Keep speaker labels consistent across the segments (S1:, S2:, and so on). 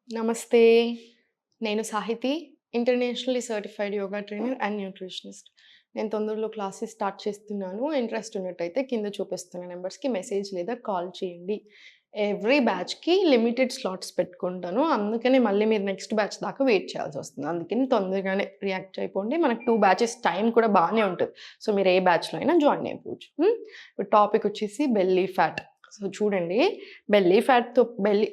S1: నమస్తే. నేను Sahithi. Internationally certified yoga trainer and nutritionist. నేను తొందరలో క్లాసెస్ స్టార్ట్ చేస్తున్నాను. ఇంట్రెస్ట్ ఉన్నట్టయితే కింద చూపిస్తున్న నంబర్స్‌కి మెసేజ్ లేదా కాల్ చేయండి. ఎవ్రీ బ్యాచ్‌కి లిమిటెడ్ స్లాట్స్ పెట్టుకుంటాను. అందుకనే మళ్ళీ మీరు నెక్స్ట్ బ్యాచ్ దాకా వెయిట్ చేయాల్సొస్తుంది. అందుకని తొందరగానే రియాక్ట్ అయిపోండి. మనకు 2 బ్యాచెస్ టైం కూడా బానే ఉంటది. సో, మీరు ఏ బ్యాచ్‌లో అయినా జాయిన్ అయిపోవచ్చు. ఇప్పుడు టాపిక్ వచ్చేసి బెల్లీ ఫ్యాట్. సో, చూడండి,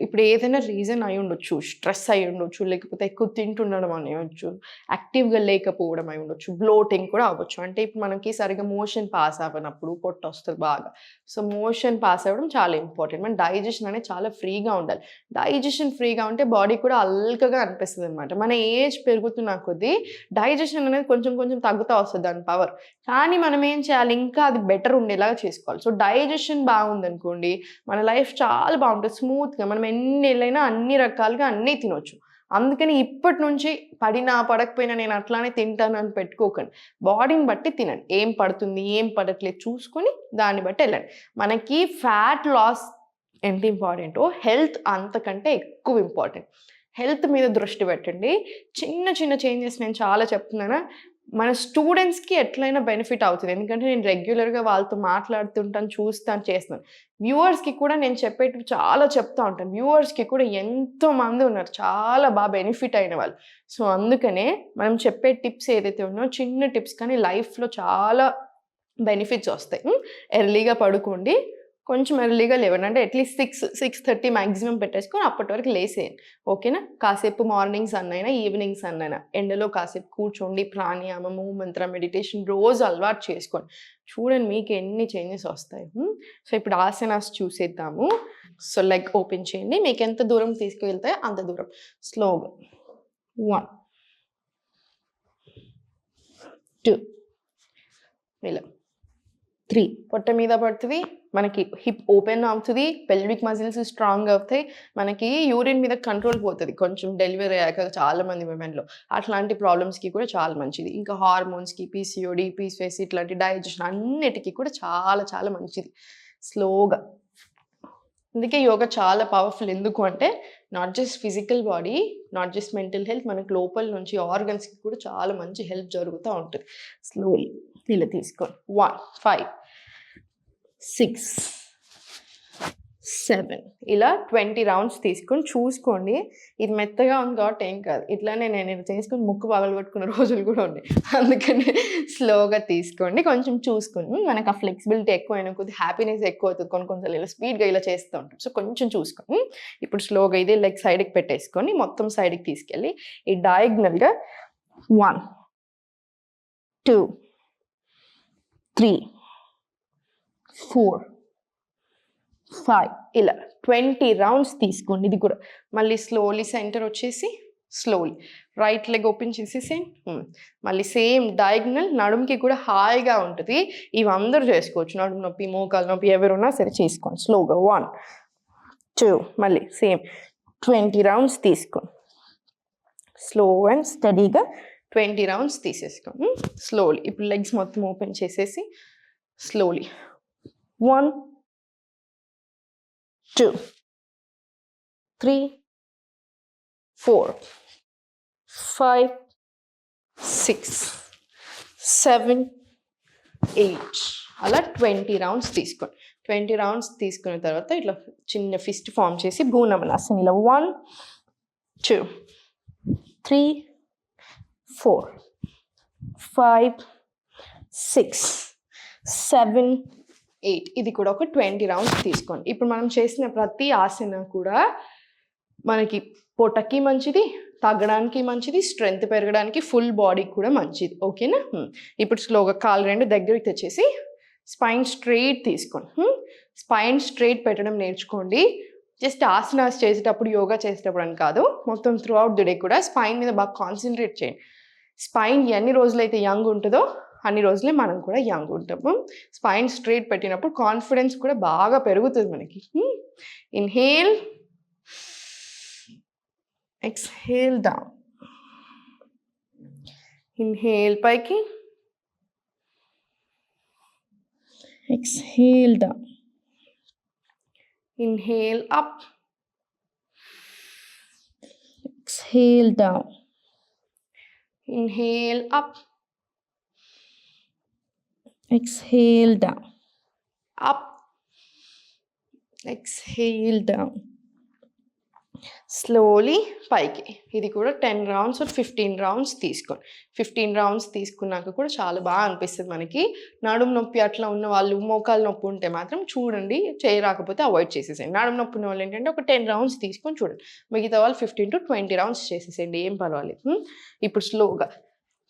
S1: ఇప్పుడు ఏదైనా రీజన్ అయ్యుండొచ్చు. స్ట్రెస్ అయ్యుండొచ్చు, లేకపోతే ఎక్కువ తింటుండడం అయ్యుండొచ్చు, యాక్టివ్‌గా లేకపోవడం అయ్యుండొచ్చు, బ్లోటింగ్ కూడా అవ్వచ్చు. అంటే ఇప్పుడు మనకి సరిగ్గా మోషన్ పాస్ అవ్వనప్పుడు పొట్టొస్తది బాగా. సో, మోషన్ పాస్ అవ్వడం చాలా ఇంపార్టెంట్. మన డైజెషన్ అనేది చాలా ఫ్రీగా ఉండాలి. డైజెషన్ ఫ్రీగా ఉంటే బాడీ కూడా అల్కగా అనిపిస్తదనమాట. మన ఏజ్ పెరుగుతున్న కొద్దీ డైజెషన్ అనేది కొంచెం కొంచెం తగ్గుతా వస్తది దాని పవర్. కానీ మనం ఏం చేయాలి? ఇంకా అది బెటర్ ఉండేలాగా చేసుకోవాలి. సో, డైజెషన్ బాగుందనుకోండి, మన లైఫ్ చాలా బావుంటది. స్మూత్‌గా మనం ఎన్నేళ్ళైనా అన్ని రకాలుగా అన్నీ తినొచ్చు. అందుకని ఇప్పటి నుంచి పడినా, పడకపోయినా నేను అట్లానే తింటానని పెట్టుకోకండి. బాడీని బట్టి తినండి. ఏం పడుతుంది, ఏం పడట్లేదు చూసుకొని దాన్ని బట్టి ఎళ్ళండి. మనకి ఫ్యాట్ లాస్ ఎంత ఇంపార్టెంటో హెల్త్ అంతకంటే ఎక్కువ ఇంపార్టెంట్. హెల్త్ మీద దృష్టి పెట్టండి. చిన్న చిన్న చేంజెస్ నేను చాలా చెప్తున్నానా, మన స్టూడెంట్స్‌కి ఎట్లైనా బెనిఫిట్ అవుతది. ఎందుకంటే నేను రెగ్యులర్‌గా వాళ్ళతో మాట్లాడుతుంటాను, చూస్తాను, చేస్తున్నాను. వ్యూవర్స్‌కి కూడా నేను చెప్పేటివి చాలా చెప్తా ఉంటాను. వ్యూవర్స్‌కి కూడా ఎంతోమంది ఉన్నారు. చాలా బెనిఫిట్ అయిన వాళ్ళు. సో, అందుకనే మనం చెప్పే టిప్స్ ఏదైతే ఉన్నాయో చిన్న టిప్స్ కానీ లైఫ్‌లో చాలా బెనిఫిట్స్ ఒస్తాయి. ఎర్లీగా పడుకోండి. కొంచెం ఎర్లీగా లేవండి. అంటే అట్‌లీస్ట్ 6:30 మాక్సిమం పెట్టేసుకొని అప్పటి వరకు లేసేయండి. ఓకేనా? కాసేపు మార్నింగ్స్ అన్నైనా, ఈవినింగ్స్ అన్నైనా ఎండలో కాసేపు కూర్చోండి. ప్రాణాయామము, మంత్ర మెడిటేషన్ రోజు అలవాటు చేసుకోండి. చూడండి మీకు ఎన్ని చేంజెస్ ఒస్తాయి. సో, ఇప్పుడు ఆసనాస్ చూసేద్దాము. సో, లెగ్ ఓపెన్ చేయండి. మీకెంత దూరం తీసుకువెళ్తాయో అంత దూరం. స్లోగా 1, 2 ఇలా 3 పొట్ట మీద పడుతది. మనకి హిప్ ఓపెన్ అవుతది. పెల్విక్ మజిల్స్ స్ట్రాంగ్ అవుతాయి. మనకి యూరిన్ మీద కంట్రోల్ పోతది. కొంచెం డెలివరీ అయ్యాక చాలా మంది విమెన్‌లో. అట్లాంటి ప్రాబ్లమ్స్‌కి కూడా చాలా మంచిది. ఇంకా హార్మోన్స్‌కి, పీసీఓడీ, పీసీఓఎస్ ఇట్లాంటి డైజెషన్ అన్నిటికి కూడా చాలా చాలా మంచిది. స్లోగా. అందుకే యోగా చాలా పవర్‌ఫుల్. ఎందుకు అంటే not just physical body, not just mental health, మనకు లోపల నుంచి ఆర్గన్స్‌కి కూడా చాలా మంచి హెల్ప్ జరుగుతా ఉంటది. స్లోలీ ఇలా తీసుకోండి. 1, 5, 6, 7 ఇలా 20 రౌండ్స్ తీసుకొని చూసుకోండి. ఇది మెత్తగా ఉంది కాబట్టి ఏం కాదు. ఇట్లానే నేను ఇలా చేసుకొని ముక్కు పగలగొట్టుకున్న రోజులు కూడా ఉన్నాయి. అందుకని స్లోగా తీసుకోండి. కొంచెం చూసుకొని మనకు ఆ ఫ్లెక్సిబిలిటీ ఎక్కువైన కొద్దీ హ్యాపీనెస్ ఎక్కువ అవుతది. కొన్ని కొన్ని సార్లు ఇలా స్పీడ్‌గా ఇలా చేస్తూ ఉంటాం. సో, కొంచెం చూసుకొని ఇప్పుడు స్లోగా ఇదే లెగ్ సైడ్‌కి పెట్టేసుకొని మొత్తం సైడ్‌కి తీసుకెళ్ళి ఈ డయాగ్నల్‌గా 1, 2, 3, 4, 5 ఇలా 20 రౌండ్స్ తీసుకోండి. ఇది కూడా మళ్ళీ స్లోలీ సెంటర్ వచ్చేసి స్లోలీ రైట్ లెగ్ ఓపెన్ చేసేసేయండి. మళ్ళీ సేమ్ డయాగ్నల్ నడుముకి కూడా హాయిగా ఉంటది. ఇవి అందరూ చేసుకోవచ్చు. నడుము నొప్పి, మోకాలు నొప్పి ఎవరున్నా సరే చేసుకోండి. స్లోగా 1, 2 మళ్ళీ సేమ్ 20 రౌండ్స్ తీసుకోండి. స్లో అండ్ స్టడీగా 20 రౌండ్స్ తీసేసుకోండి. స్లోలీ ఇప్పుడు లెగ్స్ మొత్తం ఓపెన్ చేసేసి స్లోలీ 1, 2, 3, 4, 5, 6, 7, 8 అలా 20 రౌండ్స్ తీసుకోండి. 20 రౌండ్స్ తీసుకున్న తర్వాత ఇట్లా చిన్న ఫిస్ట్ ఫామ్ చేసి భూనమనాసన్ ఇలా 1, 2, 3, 4, 5, 6, 7, 8 ఇది కూడా ఒక 20 రౌండ్స్ తీసుకోండి. ఇప్పుడు మనం చేసిన ప్రతి ఆసన కూడా మనకి పొట్టకి మంచిది, తగ్గడానికి మంచిది, స్ట్రెంత్ పెరగడానికి, ఫుల్ బాడీకి కూడా మంచిది. ఓకేనా? ఇప్పుడు స్లోగా కాళ్ళు 2 దగ్గరికి తెచ్చేసి స్పైన్ స్ట్రెయిట్ తీసుకోండి. స్పైన్ స్ట్రెయిట్ పెట్టడం నేర్చుకోండి. జస్ట్ ఆసనాస్ చేసేటప్పుడు, యోగా చేసేటప్పుడు అని కాదు, మొత్తం త్రూ అవుట్ ది డే కూడా స్పైన్ మీద బాగా కాన్సంట్రేట్ చేయండి. స్పైన్ ఎన్ని రోజులైతే యంగ్ ఉంటుందో అన్ని రోజులే మనం కూడా యంగ్ ఉంటాము. స్పైన్ స్ట్రెయిట్ పెట్టినప్పుడు కాన్ఫిడెన్స్ కూడా బాగా పెరుగుతుంది మనకి. Inhale, exhale down. ఇన్హేల్ పైకి, exhale down. Inhale up, exhale down, inhale up, exhale down, up, exhale down. Slowly పైకి. ఇది కూడా 10 రౌండ్స్ ఆర్ 15 రౌండ్స్ తీసుకోండి. 15 రౌండ్స్ తీసుకున్నాక కూడా చాలా బాగా అనిపిస్తుంది మనకి. నడుము నొప్పి అట్లా ఉన్న వాళ్ళు, మోకాలు నొప్పి ఉంటే మాత్రం చూడండి, చేయరాకపోతే అవాయిడ్ చేసేసేయండి. నడుము నొప్పి ఉన్న వాళ్ళు ఏంటంటే ఒక 10 రౌండ్స్ తీసుకొని చూడండి. మిగతా వాళ్ళు 15 to 20 రౌండ్స్ చేసేసేయండి, ఏం పర్వాలేదు. ఇప్పుడు స్లోగా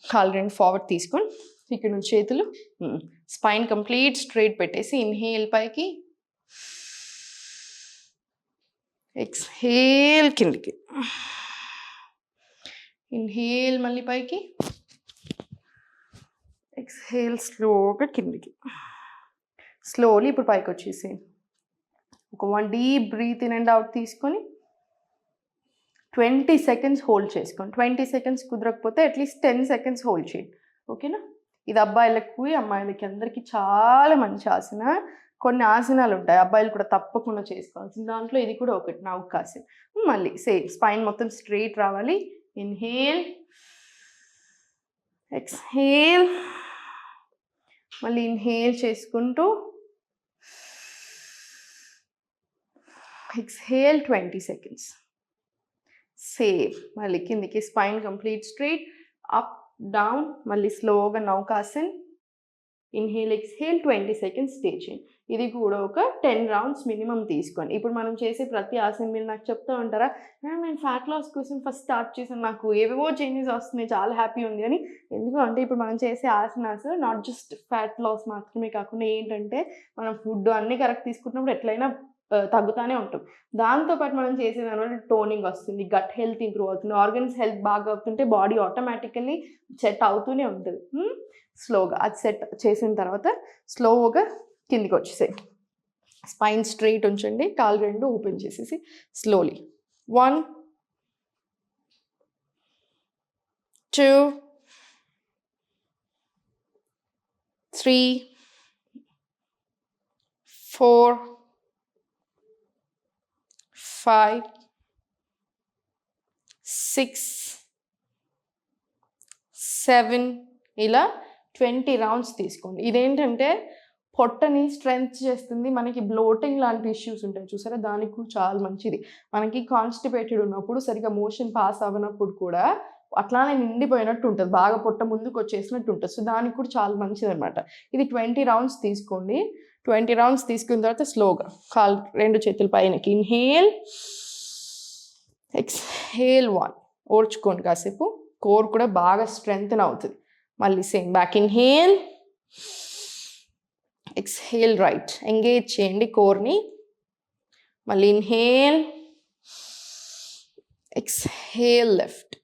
S1: కాలు రెండు ఫార్వర్డ్ తీసుకొని ఇక్కడ నుంచి చేతులు స్పైన్ కంప్లీట్ స్ట్రైట్ పెట్టేసి ఇన్హేల్ పైకి, ఎక్స్హేల్ కిందికి, ఇన్హేల్ మళ్ళీ పైకి, ఎక్స్హేల్ స్లోగా కిందికి. స్లోలీ ఇప్పుడు పైకి వచ్చేసి ఒక 1 deep breath in and out తీసుకొని 20 సెకండ్స్ హోల్డ్ చేసుకోండి. 20 సెకండ్స్ కుదరకపోతే అట్లీస్ట్ 10 సెకండ్స్ హోల్డ్ చేయండి. ఓకేనా? ఇది అబ్బాయిలకు అమ్మాయిలకి అందరికీ చాలా మంచి ఆసన. కొన్ని ఆసనాలు ఉంటాయి అబ్బాయిలు కూడా తప్పకుండా చేసుకోవాల్సింది, దాంట్లో ఇది కూడా ఒకటి నౌకాసన్. మళ్ళీ సేమ్ స్పైన్ మొత్తం స్ట్రైట్ రావాలి. ఇన్హేల్, ఎక్స్హేల్, మళ్ళీ ఇన్హేల్ చేసుకుంటూ ఎక్స్హేల్ 20 సెకండ్స్. సేమ్ మళ్ళీ కిందికి spine complete straight, up down, మళ్ళీ స్లోగా నౌకాసన్. ఇన్హేల్, ఎక్స్హేల్ 20 సెకండ్స్ స్టే చేయండి. ఇది కూడా ఒక 10 రౌండ్స్ మినిమం తీసుకోండి. ఇప్పుడు మనం చేసే ప్రతి ఆసన మీరు నాకు చెప్తూ ఉంటారా, నేను ఫ్యాట్ లాస్ కోసం ఫస్ట్ స్టార్ట్ చేశాను, నాకు ఏవేవో చేంజెస్ వస్తున్నాయి, చాలా హ్యాపీ ఉంది అని. ఎందుకంటే ఇప్పుడు మనం చేసే asanas not just fat loss మాత్రమే కాకుండా ఏంటంటే మనం ఫుడ్ అన్నీ కరెక్ట్ తీసుకుంటున్నప్పుడు ఎట్లయినా తగ్గుతూనే ఉంటాం. దాంతోపాటు మనం చేసే దానివల్ల టోనింగ్ వస్తుంది, గట్ హెల్త్ ఇంప్రూవ్ అవుతుంది, ఆర్గన్స్ హెల్త్ బాగా అవుతుంటే బాడీ ఆటోమేటికల్లీ సెట్ అవుతూనే ఉంటుంది. స్లోగా అది సెట్ చేసిన తర్వాత స్లోగా కిందికి వచ్చేసాయి. స్పైన్ స్ట్రైట్ ఉంచండి, కాలు రెండు ఓపెన్ చేసేసి స్లోలీ 1 2 3 4 5 6 7 ఇలా 20 రౌండ్స్ తీసుకోండి. ఇదేంటంటే పొట్టని స్ట్రెంగ్త్ చేస్తుంది. మనకి బ్లోటింగ్ లాంటి ఇష్యూస్ ఉంటాయి చూసారా, దానికి కూడా చాలా మంచిది. మనకి కాన్స్టిపేటెడ్ ఉన్నప్పుడు, సరిగా మోషన్ పాస్ అవ్వనప్పుడు కూడా అట్లానే నిండిపోయినట్టు ఉంటుంది, బాగా పొట్ట ముందుకు వచ్చేసినట్టు ఉంటుంది. సో దానికి కూడా చాలా మంచిది అనమాట. ఇది 20 రౌండ్స్ తీసుకోండి. 20 రౌండ్స్ తీసుకున్న తర్వాత స్లోగా కాలు రెండు చేతుల పైనకి, ఇన్హేల్, ఎక్స్హేల్ 1. ఓర్చుకోండి కాసేపు, కోర్ కూడా బాగా స్ట్రెంగ్తన్ అవుతుంది. మళ్ళీ same back, inhale, exhale right, engage చేయండి కోర్ని. మళ్ళీ inhale, exhale left,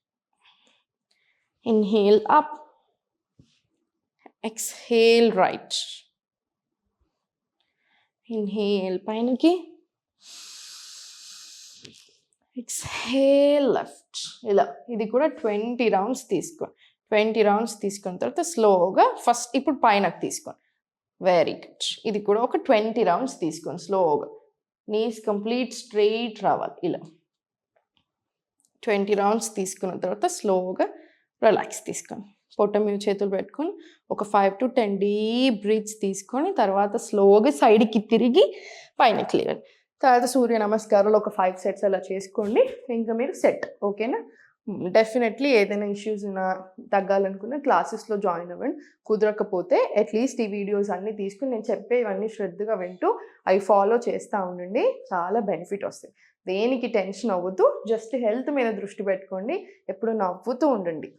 S1: inhale up, exhale right, inhale పైనకి, ఎక్స్హేల్ లెఫ్ట్. ఇలా ఇది కూడా 20 రౌండ్స్ తీసుకోండి. 20 రౌండ్స్ తీసుకున్న తర్వాత స్లోగా ఫస్ట్ ఇప్పుడు పైనకి తీసుకోండి. Very good. ఇది కూడా ఒక 20 రౌండ్స్ తీసుకోండి స్లోగా. నీస్ కంప్లీట్ స్ట్రైట్ రావాలి. ఇలా 20 రౌండ్స్ తీసుకున్న తర్వాత స్లోగా రిలాక్స్ తీసుకోండి. పొట్ట మీద చేతులు పెట్టుకొని ఒక 5 to 10 డీప్ బ్రీత్స్ తీసుకొని తర్వాత స్లోగా సైడ్కి తిరిగి పైనకి లేవండి. తర్వాత సూర్య నమస్కారాలు ఒక 5 సెట్స్ అలా చేసుకోండి. ఇంకా మీరు సెట్. ఓకేనా? డెఫినెట్లీ ఏదైనా ఇష్యూస్ ఉన్నా తగ్గాలనుకున్న క్లాసెస్లో జాయిన్ అవ్వండి. కుదరకపోతే అట్లీస్ట్ ఈ వీడియోస్ అన్నీ తీసుకుని నేను చెప్పేవన్నీ శ్రద్ధగా వింటూ అవి ఫాలో చేస్తూ ఉండండి. చాలా బెనిఫిట్ వస్తాయి. దేనికి టెన్షన్ అవ్వద్దు, జస్ట్ హెల్త్ మీద దృష్టి పెట్టుకోండి, ఎప్పుడు నవ్వుతూ ఉండండి.